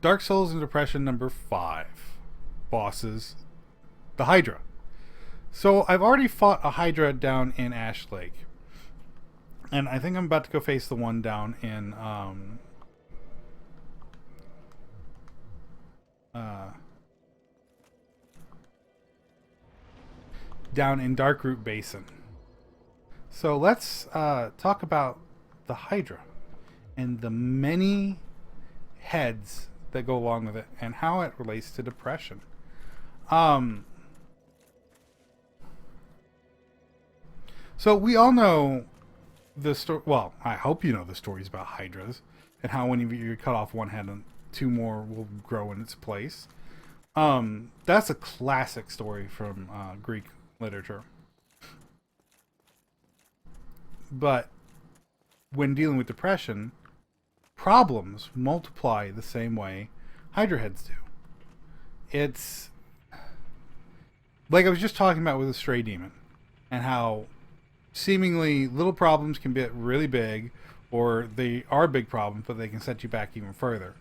Dark Souls and Depression number 5. Bosses. The Hydra. So I've already fought a Hydra down in Ash Lake. And I think I'm about to go face the one down in Darkroot Basin. So let's talk about the Hydra and the many heads that go along with it and how it relates to depression. So we all know the story. Well, I hope you know the stories about Hydras and how when you cut off one head, and 2 more will grow in its place. That's a classic story from Greek literature. But when dealing with depression, problems multiply the same way Hydra heads do. It's like I was just talking about with a stray demon, and how seemingly little problems can get really big, or they are big problems, but they can set you back even further.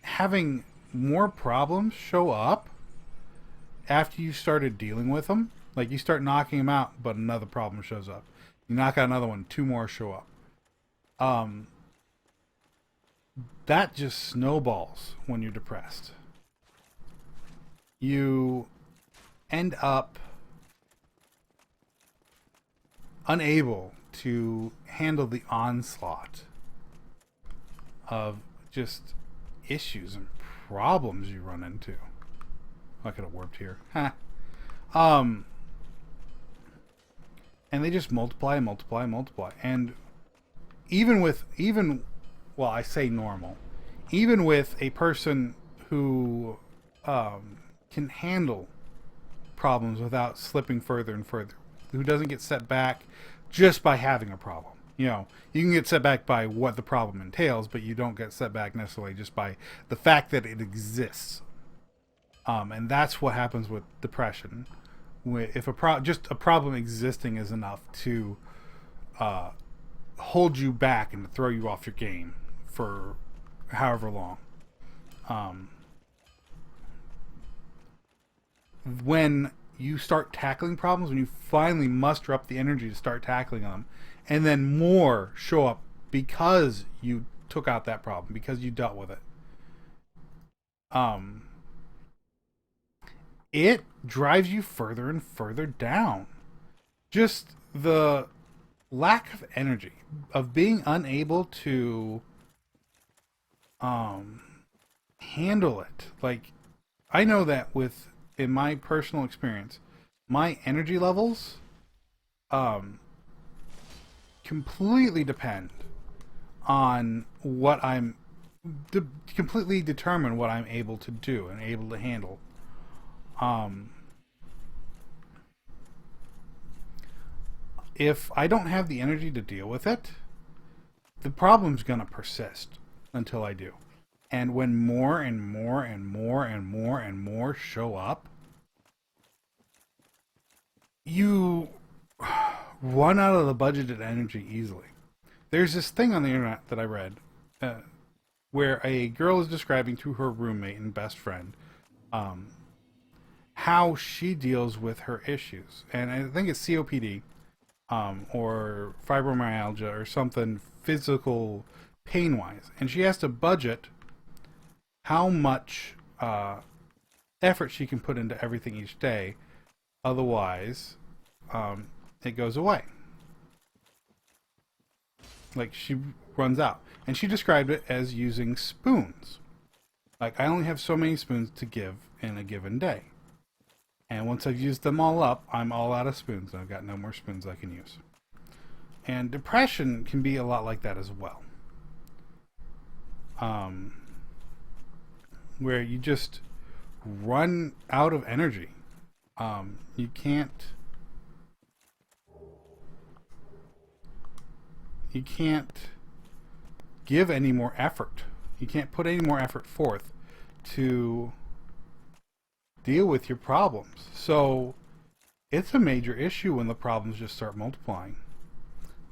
Having more problems show up after you started dealing with them, like you start knocking them out, but another problem shows up. You knock out another one, 2 more show up. That just snowballs when you're depressed. You end up unable to handle the onslaught of just issues and problems you run into. I could have warped here. And they just multiply and multiply and multiply. And well, I say normal, even with a person who can handle problems without slipping further and further, who doesn't get set back just by having a problem. You know, you can get set back by what the problem entails, but you don't get set back necessarily just by the fact that it exists. And that's what happens with depression. If just a problem existing is enough to hold you back and to throw you off your game for however long. When you start tackling problems, when you finally muster up the energy to start tackling them, and then more show up because you took out that problem, because you dealt with it. It drives you further and further down. Just the lack of energy, of being unable to handle it. Like, I know that in my personal experience, my energy levels completely depend on what completely determine what I'm able to do and able to handle. If I don't have the energy to deal with it, the problem's gonna persist until I do. And when more and more and more and more and more show up, you run out of the budgeted energy easily. There's this thing on the internet that I read where a girl is describing to her roommate and best friend how she deals with her issues. And I think it's COPD or fibromyalgia or something physical pain-wise. And she has to budget how much effort she can put into everything each day. Otherwise, it goes away. Like, she runs out. And she described it as using spoons. Like, I only have so many spoons to give in a given day. And once I've used them all up, I'm all out of spoons. I've got no more spoons I can use. And depression can be a lot like that as well. Where you just run out of energy. You can't give any more effort. You can't put any more effort forth to deal with your problems. So it's a major issue when the problems just start multiplying,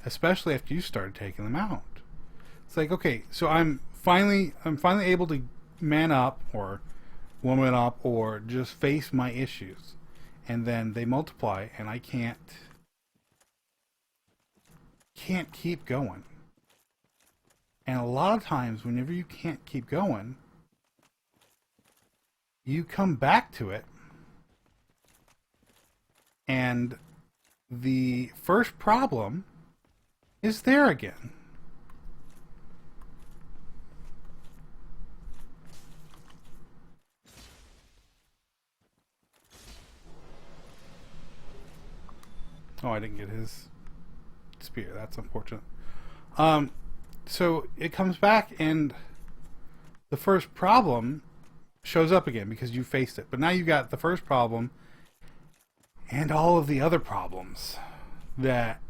especially after you started taking them out. It's like, okay, so I'm I'm finally able to man up or woman up or just face my issues, and then they multiply, and I can't keep going. And a lot of times, whenever you can't keep going, you come back to it, and the first problem is there again. Oh, I didn't get his spear. That's unfortunate. So it comes back, and the first problem shows up again because you faced it. But now you've got the first problem and all of the other problems that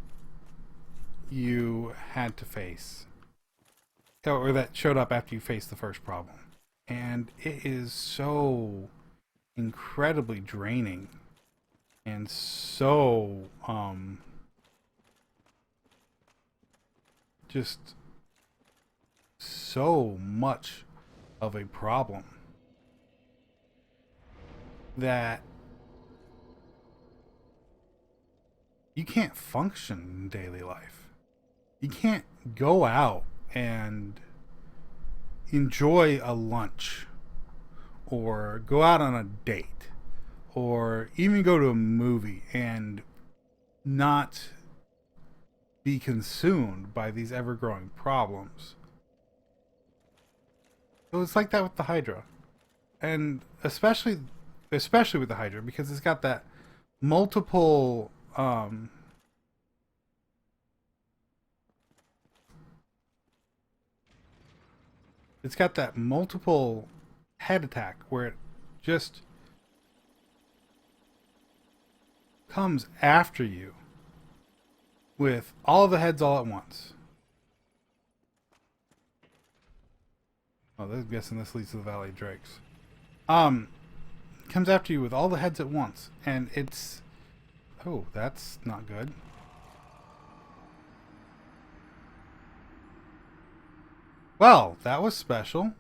you had to face, or that showed up after you faced the first problem. And it is so incredibly draining and so just so much of a problem that you can't function in daily life. You can't go out and enjoy a lunch or go out on a date or even go to a movie and not be consumed by these ever-growing problems. So it's like that with the Hydra. And especially with the Hydra, because it's got that multiple it's got that multiple head attack where it just comes after you with all of the heads all at once. Oh, I'm guessing this leads to the Valley of Drakes. Comes after you with all the heads at once, and it's... Oh, that's not good. Well, that was special.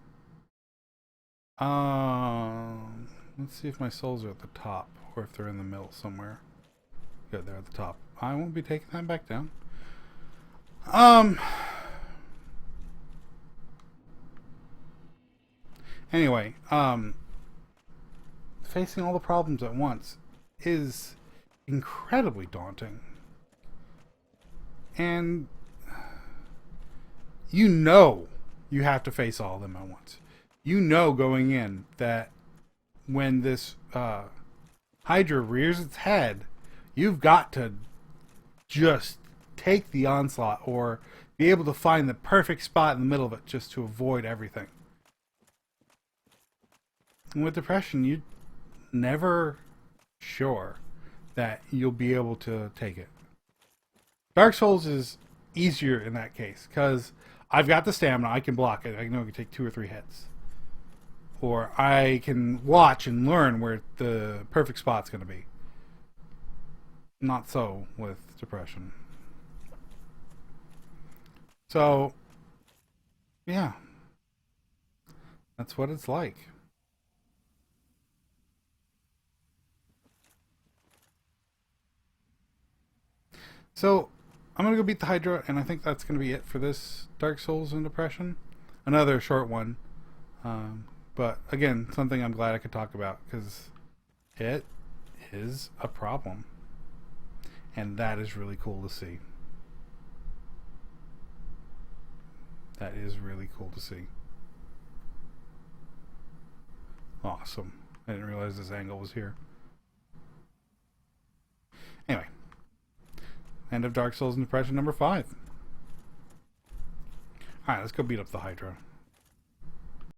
Let's see if my souls are at the top, or if they're in the middle somewhere. Good, they're at the top. I won't be taking that back down. Anyway, facing all the problems at once is incredibly daunting. And you know you have to face all of them at once. You know going in that when this Hydra rears its head, you've got to just take the onslaught or be able to find the perfect spot in the middle of it just to avoid everything. And with depression, you're never sure that you'll be able to take it. Dark Souls is easier in that case because I've got the stamina. I can block it. I know I can take 2 or 3 hits. Or I can watch and learn where the perfect spot's going to be. Not so with depression. So, yeah. That's what it's like. So, I'm going to go beat the Hydra, and I think that's going to be it for this Dark Souls and Depression. Another short one. But, again, something I'm glad I could talk about, because it is a problem. And that is really cool to see. That is really cool to see. Awesome. I didn't realize this angle was here. Anyway. End of Dark Souls and Depression number 5. Alright, let's go beat up the Hydra.